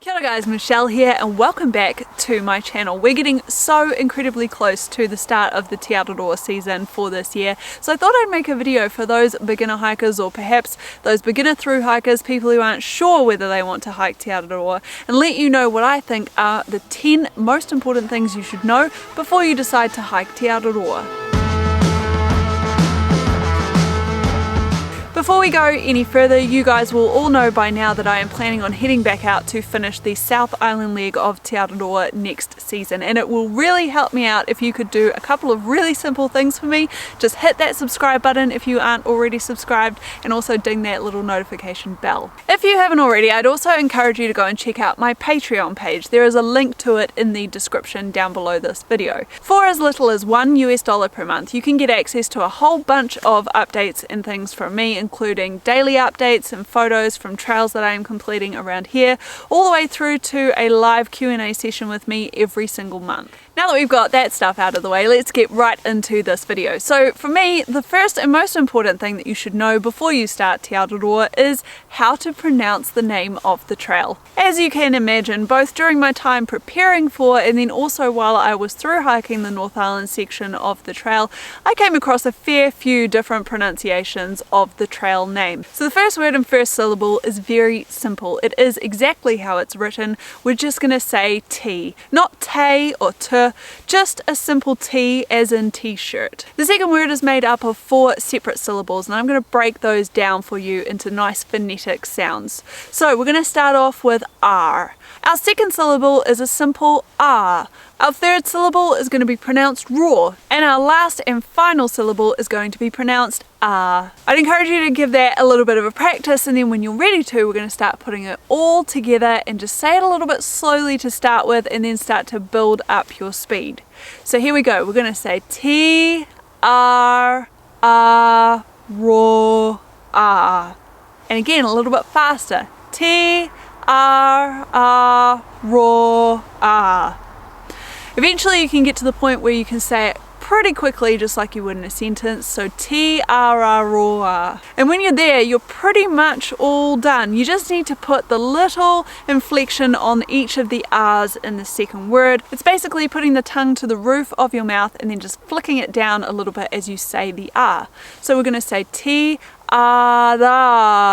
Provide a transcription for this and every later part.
Kia ora guys, Michelle here and welcome back to my channel. We're getting so incredibly close to the start of the Te Araroa season for this year, so I thought I'd make a video for those beginner hikers or perhaps those beginner thru hikers, people who aren't sure whether they want to hike Te Araroa, and let you know what I think are the 10 most important things you should know before you decide to hike Te Araroa. Before we go any further, you guys will all know by now that I am planning on heading back out to finish the South Island leg of Te Araroa next season, and it will really help me out if you could do a couple of really simple things for me. Just hit that subscribe button if you aren't already subscribed, and also ding that little notification bell. If you haven't already, I'd also encourage you to go and check out my Patreon page. There is a link to it in the description down below this video. For as little as $1 per month, you can get access to a whole bunch of updates and things from me, including daily updates and photos from trails that I am completing around here, all the way through to a live Q&A session with me every single month. Now that we've got that stuff out of the way, let's get right into this video. So for me, the first and most important thing that you should know before you start Te Araroa is how to pronounce the name of the trail. As you can imagine, both during my time preparing for and then also while I was through hiking the North Island section of the trail, I came across a fair few different pronunciations of the trail name. So the first word and first syllable is very simple. It is exactly how it's written. We're just going to say T, not te or t, just a simple T as in t-shirt. The second word is made up of 4 separate syllables, and I'm going to break those down for you into nice phonetic sounds. So we're going to start off with R. Our second syllable is a simple R. Our third syllable is going to be pronounced raw, and our last and final syllable is going to be pronounced ah. I'd encourage you to give that a little bit of a practice, and then when you're ready to, we're going to start putting it all together and just say it a little bit slowly to start with and then start to build up your speed. So here we go. We're going to say Te Araroa. And again, a little bit faster. Te Araroa. Eventually you can get to the point where you can say it pretty quickly, just like you would in a sentence. So Te Araroa. And when you're there, you're pretty much all done. You just need to put the little inflection on each of the R's in the second word. It's basically putting the tongue to the roof of your mouth and then just flicking it down a little bit as you say the R. So we're going to say Te Araroa.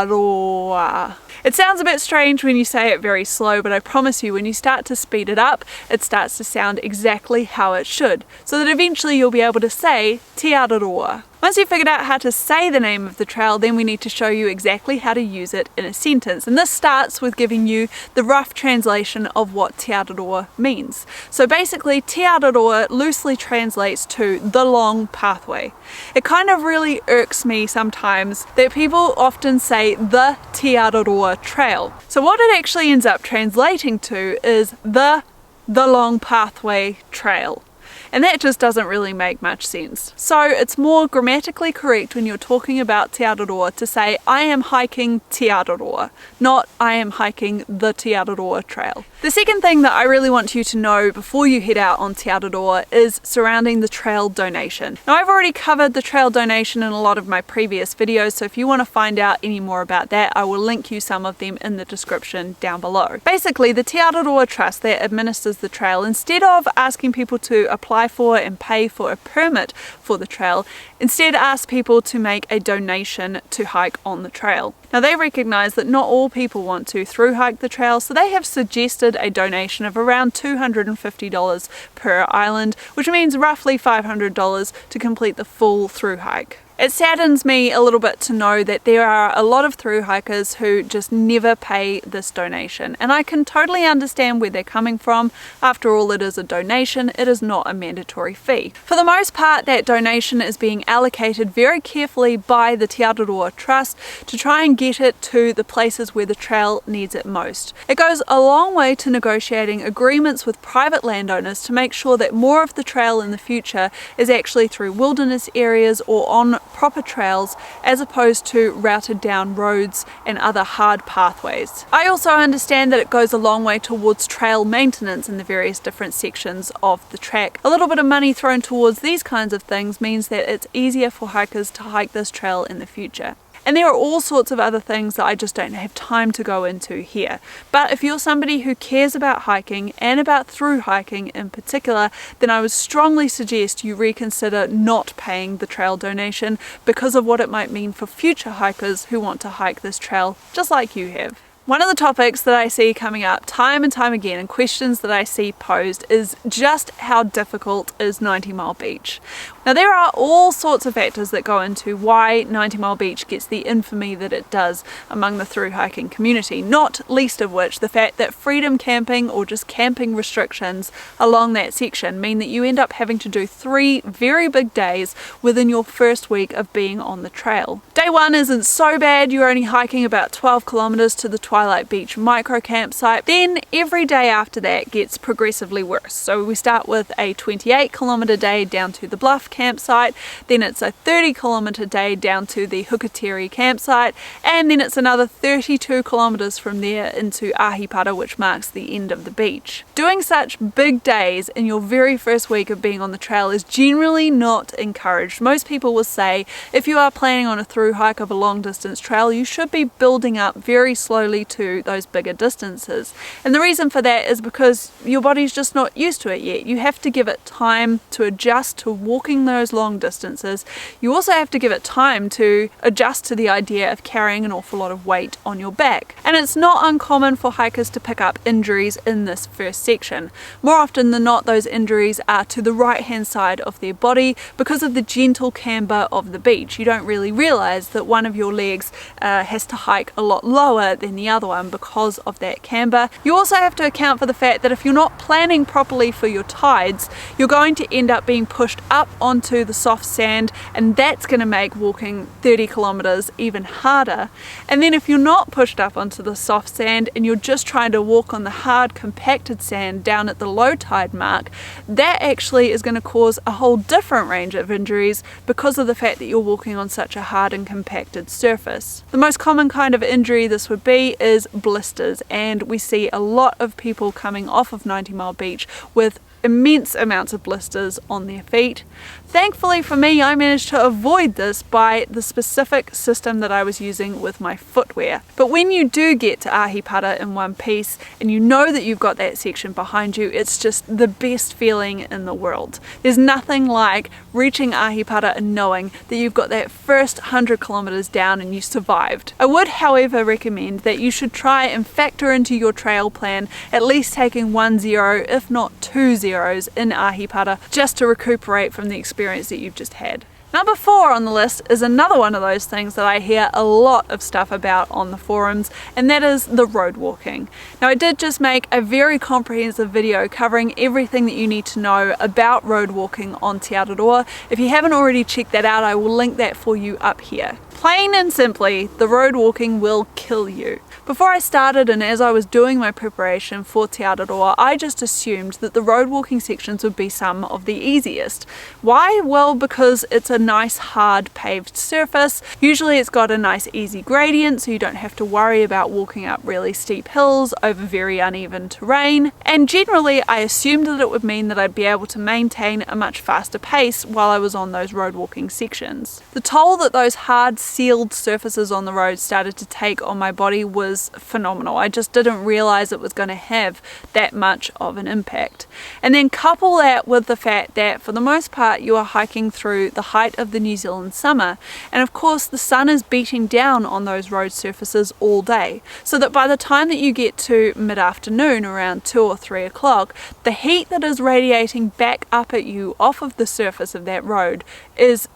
It sounds a bit strange when you say it very slow, but I promise you when you start to speed it up, it starts to sound exactly how it should, so that eventually you'll be able to say Te Araroa. Once you've figured out how to say the name of the trail, then we need to show you exactly how to use it in a sentence. And this starts with giving you the rough translation of what Te Araroa means. So basically, Te Araroa loosely translates to the long pathway. It kind of really irks me sometimes that people often say the Te Araroa trail. So what it actually ends up translating to is the long pathway trail. And that just doesn't really make much sense. So it's more grammatically correct when you're talking about Te Araroa to say I am hiking Te Araroa, not I am hiking the Te Araroa trail. The second thing that I really want you to know before you head out on Te Araroa is surrounding the trail donation. Now I've already covered the trail donation in a lot of my previous videos, so if you want to find out any more about that, I will link you some of them in the description down below. Basically, the Te Araroa Trust that administers the trail, instead of asking people to apply for and pay for a permit for the trail, instead ask people to make a donation to hike on the trail. Now they recognize that not all people want to thru hike the trail, so they have suggested a donation of around $250 per island, which means roughly $500 to complete the full thru hike. It saddens me a little bit to know that there are a lot of thru hikers who just never pay this donation, and I can totally understand where they're coming from. After all, it is a donation, it is not a mandatory fee. For the most part, that donation is being allocated very carefully by the Te Araroa Trust to try and get it to the places where the trail needs it most. It goes a long way to negotiating agreements with private landowners to make sure that more of the trail in the future is actually through wilderness areas or on proper trails as opposed to routed down roads and other hard pathways. I also understand that it goes a long way towards trail maintenance in the various different sections of the track. A little bit of money thrown towards these kinds of things means that it's easier for hikers to hike this trail in the future. And there are all sorts of other things that I just don't have time to go into here. But if you're somebody who cares about hiking and about through hiking in particular, then I would strongly suggest you reconsider not paying the trail donation because of what it might mean for future hikers who want to hike this trail just like you have. One of the topics that I see coming up time and time again and questions that I see posed is just how difficult is 90 Mile Beach. Now there are all sorts of factors that go into why 90 Mile Beach gets the infamy that it does among the through hiking community, not least of which the fact that freedom camping or just camping restrictions along that section mean that you end up having to do 3 very big days within your first week of being on the trail. Day 1 isn't so bad, you're only hiking about 12 kilometers to the Twilight Beach micro campsite. Then every day after that gets progressively worse. So we start with a 28 kilometer day down to the Bluff campsite, then it's a 30 kilometer day down to the Hukateri campsite, and then it's another 32 kilometers from there into Ahipara, which marks the end of the beach. Doing such big days in your very first week of being on the trail is generally not encouraged. Most people will say if you are planning on a through hike of a long distance trail, you should be building up very slowly to those bigger distances. And the reason for that is because your body's just not used to it yet. You have to give it time to adjust to walking those long distances. You also have to give it time to adjust to the idea of carrying an awful lot of weight on your back. And it's not uncommon for hikers to pick up injuries in this first section. More often than not, those injuries are to the right hand side of their body because of the gentle camber of the beach. You don't really realize that one of your legs has to hike a lot lower than the other one because of that camber. You also have to account for the fact that if you're not planning properly for your tides, you're going to end up being pushed up onto the soft sand, and that's going to make walking 30 kilometers even harder. And then if you're not pushed up onto the soft sand and you're just trying to walk on the hard compacted sand down at the low tide mark, that actually is going to cause a whole different range of injuries because of the fact that you're walking on such a hard and compacted surface. The most common kind of injury this would be is blisters, and we see a lot of people coming off of 90 Mile Beach with immense amounts of blisters on their feet. Thankfully for me, I managed to avoid this by the specific system that I was using with my footwear. But when you do get to Ahipara in one piece and you know that you've got that section behind you, it's just the best feeling in the world. There's nothing like reaching Ahipara and knowing that you've got that first 100 kilometers down and you survived. I would, however, recommend that you should try and factor into your trail plan at least taking 1 0, if not 2 zeros in Ahipara, just to recuperate from the experience that you've just had. Number 4 on the list is another one of those things that I hear a lot of stuff about on the forums, and that is the road walking. Now I did just make a very comprehensive video covering everything that you need to know about road walking on Te Araroa. If you haven't already checked that out, I will link that for you up here. Plain and simply, the road walking will kill you. Before I started and as I was doing my preparation for Te Araroa, I just assumed that the road walking sections would be some of the easiest. Why? Well, because it's a nice hard paved surface. Usually it's got a nice easy gradient, so you don't have to worry about walking up really steep hills over very uneven terrain. And generally I assumed that it would mean that I'd be able to maintain a much faster pace while I was on those road walking sections. The toll that those hard sealed surfaces on the road started to take on my body was phenomenal. I just didn't realize it was going to have that much of an impact. And then couple that with the fact that for the most part you are hiking through the height of the New Zealand summer, and of course the sun is beating down on those road surfaces all day, so that by the time that you get to mid-afternoon around 2 or 3 o'clock, the heat that is radiating back up at you off of the surface of that road is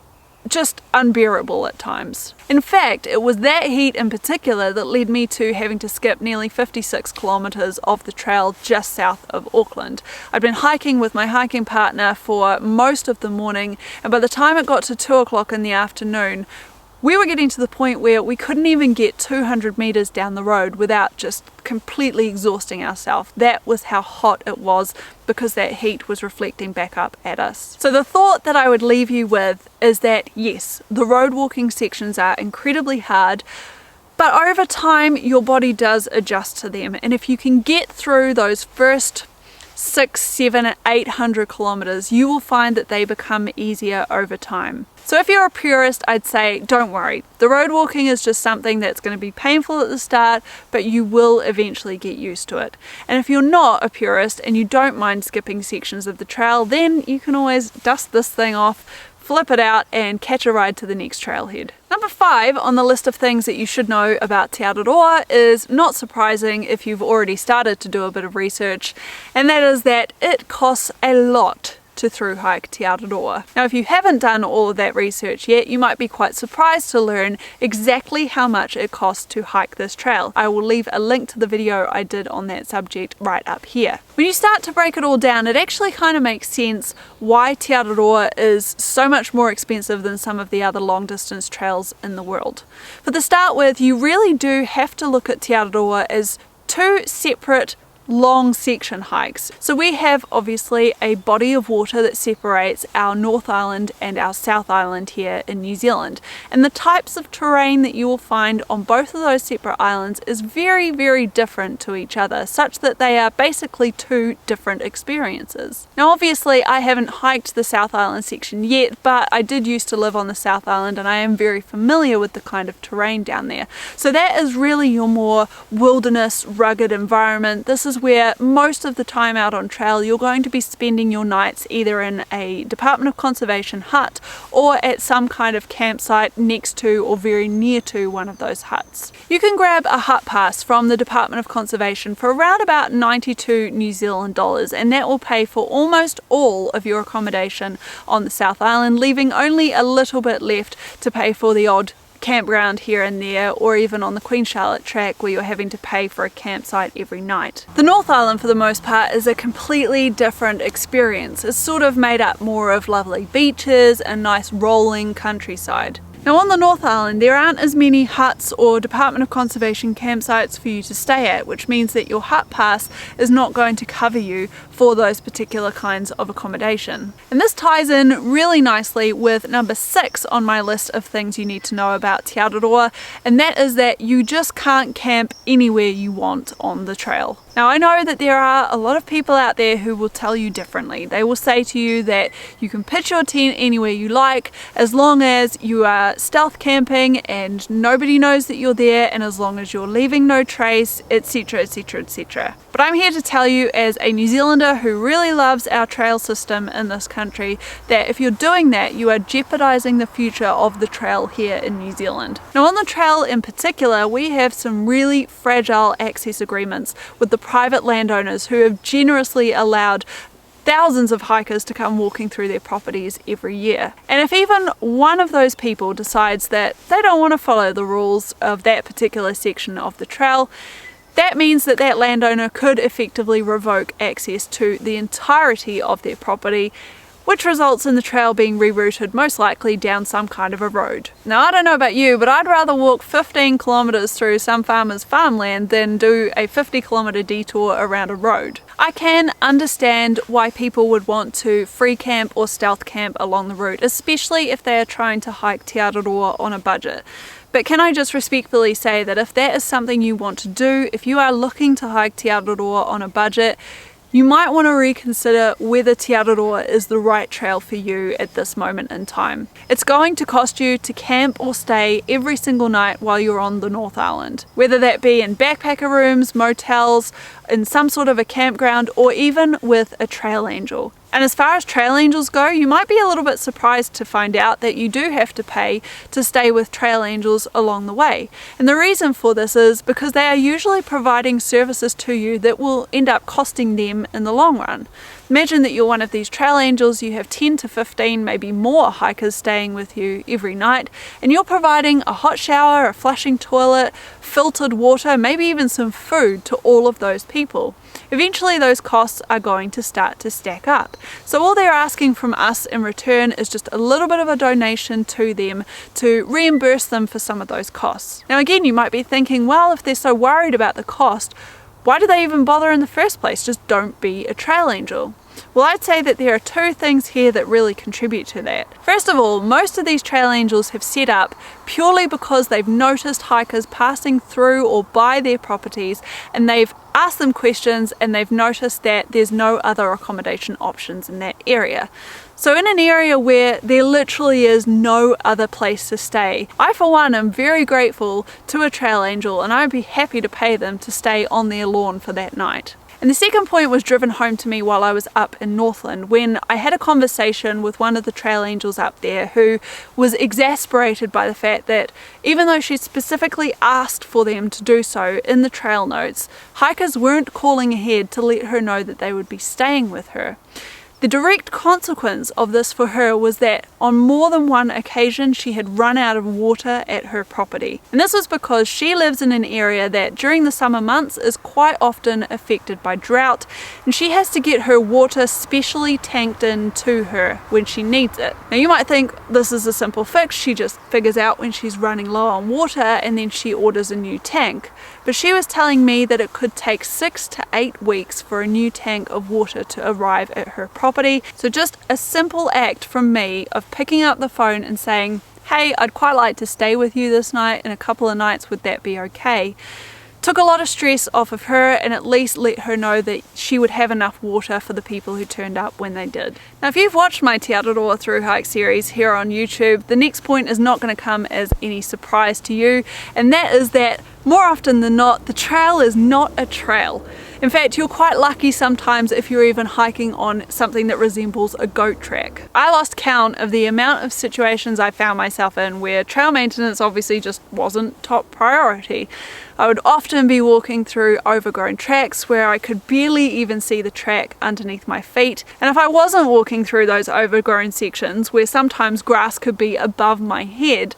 just unbearable at times. In fact, it was that heat in particular that led me to having to skip nearly 56 kilometers of the trail just south of Auckland. I'd been hiking with my hiking partner for most of the morning, and by the time it got to 2 o'clock in the afternoon, we were getting to the point where we couldn't even get 200 meters down the road without just completely exhausting ourselves. That was how hot it was because that heat was reflecting back up at us. So the thought that I would leave you with is that yes, the road walking sections are incredibly hard, but over time your body does adjust to them. And if you can get through those first 600, 700, 800 kilometers, you will find that they become easier over time. So if you're a purist, I'd say don't worry. The road walking is just something that's going to be painful at the start, but you will eventually get used to it. And if you're not a purist and you don't mind skipping sections of the trail, then you can always dust this thing off, flip it out and catch a ride to the next trailhead. Number 5 on the list of things that you should know about Te Araroa is not surprising if you've already started to do a bit of research, and that is that it costs a lot to thru hike Te Araroa. Now if you haven't done all of that research yet, you might be quite surprised to learn exactly how much it costs to hike this trail. I will leave a link to the video I did on that subject right up here. When you start to break it all down, it actually kind of makes sense why Te Araroa is so much more expensive than some of the other long distance trails in the world. For the start with, you really do have to look at Te Araroa as two separate long section hikes. So we have obviously a body of water that separates our North Island and our South Island here in New Zealand, and the types of terrain that you will find on both of those separate islands is very, very different to each other, such that they are basically two different experiences. Now obviously I haven't hiked the South Island section yet, but I did used to live on the South Island and I am very familiar with the kind of terrain down there. So that is really your more wilderness, rugged environment. This is where most of the time out on trail you're going to be spending your nights either in a Department of Conservation hut or at some kind of campsite next to or very near to one of those huts. You can grab a hut pass from the Department of Conservation for around about 92 New Zealand dollars, and that will pay for almost all of your accommodation on the South Island, leaving only a little bit left to pay for the odd campground here and there, or even on the Queen Charlotte track where you're having to pay for a campsite every night. The North Island for the most part is a completely different experience. It's sort of made up more of lovely beaches and nice rolling countryside. Now on the North Island there aren't as many huts or Department of Conservation campsites for you to stay at, which means that your hut pass is not going to cover you for those particular kinds of accommodation. And this ties in really nicely with number 6 on my list of things you need to know about Te Araroa, and that is that you just can't camp anywhere you want on the trail. Now I know that there are a lot of people out there who will tell you differently. They will say to you that you can pitch your tent anywhere you like as long as you are stealth camping and nobody knows that you're there, and as long as you're leaving no trace, etc, etc, etc. But I'm here to tell you, as a New Zealander who really loves our trail system in this country, that if you're doing that you are jeopardizing the future of the trail here in New Zealand. Now on the trail in particular we have some really fragile access agreements with the private landowners who have generously allowed thousands of hikers to come walking through their properties every year. And if even one of those people decides that they don't want to follow the rules of that particular section of the trail, that means that that landowner could effectively revoke access to the entirety of their property, which results in the trail being rerouted most likely down some kind of a road. Now I don't know about you, but I'd rather walk 15 kilometers through some farmer's farmland than do a 50-kilometer detour around a road. I can understand why people would want to free camp or stealth camp along the route, especially if they are trying to hike Te Araroa on a budget. But can I just respectfully say that if that is something you want to do, if you are looking to hike Te Araroa on a budget, you might want to reconsider whether Te Araroa is the right trail for you at this moment in time. It's going to cost you to camp or stay every single night while you're on the North Island, whether that be in backpacker rooms, motels, in some sort of a campground, or even with a trail angel. And as far as trail angels go, you might be a little bit surprised to find out that you do have to pay to stay with trail angels along the way. And the reason for this is because they are usually providing services to you that will end up costing them in the long run. Imagine that you're one of these trail angels, you have 10 to 15, maybe more hikers staying with you every night, and you're providing a hot shower, a flushing toilet, filtered water, maybe even some food to all of those people. Eventually those costs are going to start to stack up. So all they're asking from us in return is just a little bit of a donation to them to reimburse them for some of those costs. Now again, you might be thinking, well, if they're so worried about the cost, why do they even bother in the first place? Just don't be a trail angel. Well, I'd say that there are two things here that really contribute to that. First of all, most of these trail angels have set up purely because they've noticed hikers passing through or by their properties, and they've asked them questions and they've noticed that there's no other accommodation options in that area. So in an area where there literally is no other place to stay, I for one am very grateful to a trail angel, and I'd be happy to pay them to stay on their lawn for that night. And the second point was driven home to me while I was up in Northland, when I had a conversation with one of the trail angels up there who was exasperated by the fact that even though she specifically asked for them to do so in the trail notes, hikers weren't calling ahead to let her know that they would be staying with her. The direct consequence of this for her was that on more than one occasion she had run out of water at her property. And this was because she lives in an area that during the summer months is quite often affected by drought, and she has to get her water specially tanked in to her when she needs it. Now you might think this is a simple fix, she just figures out when she's running low on water and then she orders a new tank. But she was telling me that it could take 6 to 8 weeks for a new tank of water to arrive at her property. So just a simple act from me of picking up the phone and saying, hey, I'd quite like to stay with you this night and a couple of nights, would that be okay? Took a lot of stress off of her and at least let her know that she would have enough water for the people who turned up when they did. Now if you've watched my Te Araroa Thru Hike series here on YouTube, the next point is not going to come as any surprise to you, and that is that more often than not, the trail is not a trail. In fact, you're quite lucky sometimes if you're even hiking on something that resembles a goat track. I lost count of the amount of situations I found myself in where trail maintenance obviously just wasn't top priority. I would often be walking through overgrown tracks where I could barely even see the track underneath my feet, and if I wasn't walking through those overgrown sections where sometimes grass could be above my head,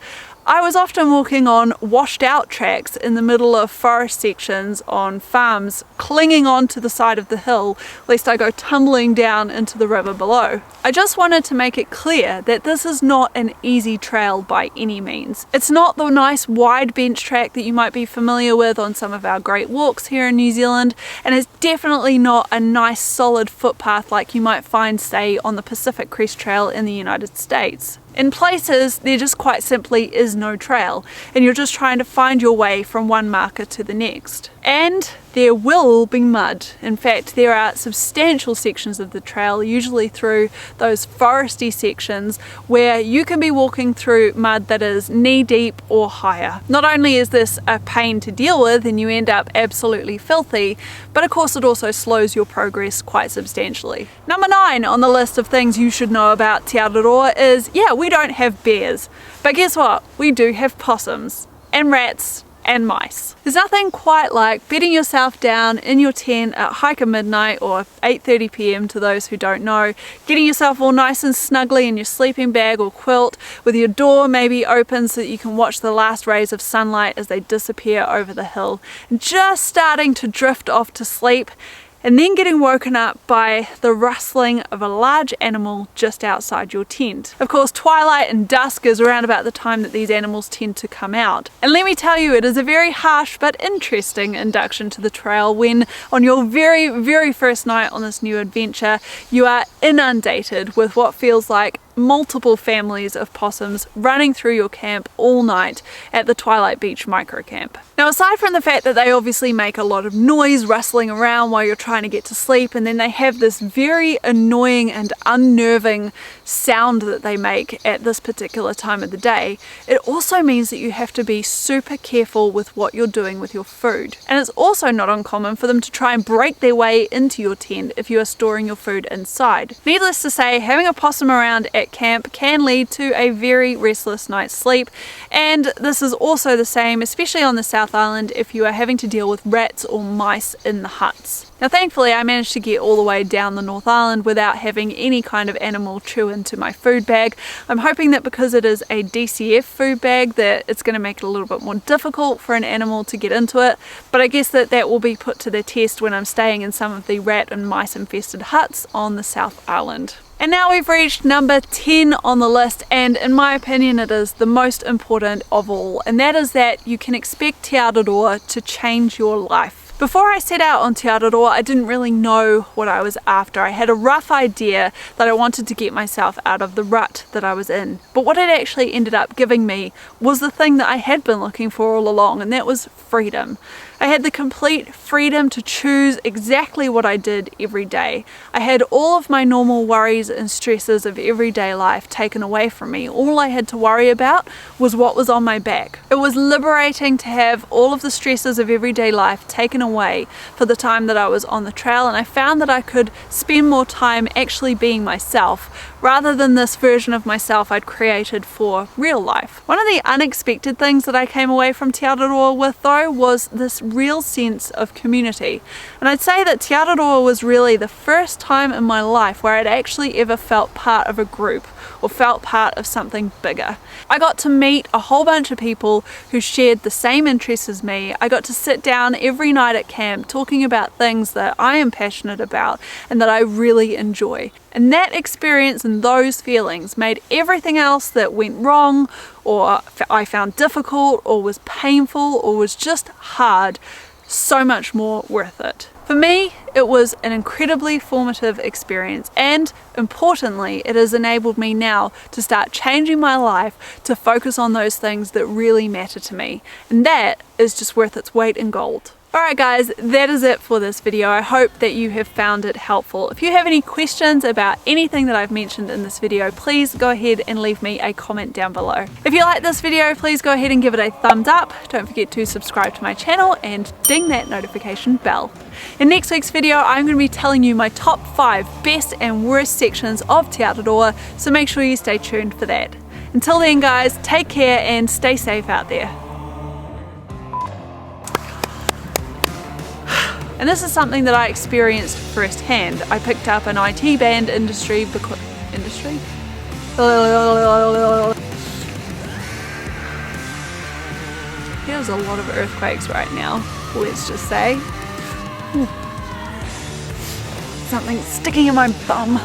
I was often walking on washed out tracks in the middle of forest sections on farms, clinging onto the side of the hill lest I go tumbling down into the river below. I just wanted to make it clear that this is not an easy trail by any means. It's not the nice wide bench track that you might be familiar with on some of our great walks here in New Zealand, and it's definitely not a nice solid footpath like you might find, say, on the Pacific Crest Trail in the United States. In places, there just quite simply is no trail, and you're just trying to find your way from one marker to the next. And there will be mud. In fact, there are substantial sections of the trail, usually through those foresty sections, where you can be walking through mud that is knee deep or higher. Not only is this a pain to deal with and you end up absolutely filthy, but of course it also slows your progress quite substantially. Number 9 on the list of things you should know about Te Araroa is, yeah, we don't have bears, but guess what? We do have possums and rats and mice. There's nothing quite like bedding yourself down in your tent at hike at midnight, or 8:30 p.m. to those who don't know, getting yourself all nice and snugly in your sleeping bag or quilt with your door maybe open so that you can watch the last rays of sunlight as they disappear over the hill, and just starting to drift off to sleep, and then getting woken up by the rustling of a large animal just outside your tent. Of course, twilight and dusk is around about the time that these animals tend to come out. And let me tell you, it is a very harsh but interesting induction to the trail when, on your very first night on this new adventure, you are inundated with what feels like multiple families of possums running through your camp all night at the Twilight Beach microcamp. Now, aside from the fact that they obviously make a lot of noise rustling around while you're trying to get to sleep, and then they have this very annoying and unnerving sound that they make at this particular time of the day, it also means that you have to be super careful with what you're doing with your food. And it's also not uncommon for them to try and break their way into your tent if you are storing your food inside. Needless to say, having a possum around at camp can lead to a very restless night's sleep, and this is also the same, especially on the South Island, if you are having to deal with rats or mice in the huts. Now thankfully I managed to get all the way down the North Island without having any kind of animal chew into my food bag. I'm hoping that because it is a DCF food bag that it's going to make it a little bit more difficult for an animal to get into it, but I guess that will be put to the test when I'm staying in some of the rat and mice infested huts on the South Island. And now we've reached number 10 on the list, and in my opinion it is the most important of all, and that is that you can expect Te Araroa to change your life. Before I set out on Te Araroa, I didn't really know what I was after. I had a rough idea that I wanted to get myself out of the rut that I was in. But what it actually ended up giving me was the thing that I had been looking for all along, and that was freedom. I had the complete freedom to choose exactly what I did every day. I had all of my normal worries and stresses of everyday life taken away from me. All I had to worry about was what was on my back. It was liberating to have all of the stresses of everyday life taken away for the time that I was on the trail, and I found that I could spend more time actually being myself rather than this version of myself I'd created for real life. One of the unexpected things that I came away from Te Araroa with though was this real sense of community. And I'd say that Te Araroa was really the first time in my life where I'd actually ever felt part of a group or felt part of something bigger. I got to meet a whole bunch of people who shared the same interests as me. I got to sit down every night at camp talking about things that I am passionate about and that I really enjoy. And that experience and those feelings made everything else that went wrong or I found difficult or was painful or was just hard so much more worth it. For me, it was an incredibly formative experience, and importantly, it has enabled me now to start changing my life to focus on those things that really matter to me. And that is just worth its weight in gold. Alright guys, that is it for this video. I hope that you have found it helpful. If you have any questions about anything that I've mentioned in this video, please go ahead and leave me a comment down below. If you like this video, please go ahead and give it a thumbs up. Don't forget to subscribe to my channel and ding that notification bell. In next week's video, I'm going to be telling you my top 5 best and worst sections of Te Araroa, so make sure you stay tuned for that. Until then guys, take care and stay safe out there. And this is something that I experienced firsthand. I picked up an IT band industry because... Industry? There's a lot of earthquakes right now, let's just say. Something sticking in my bum.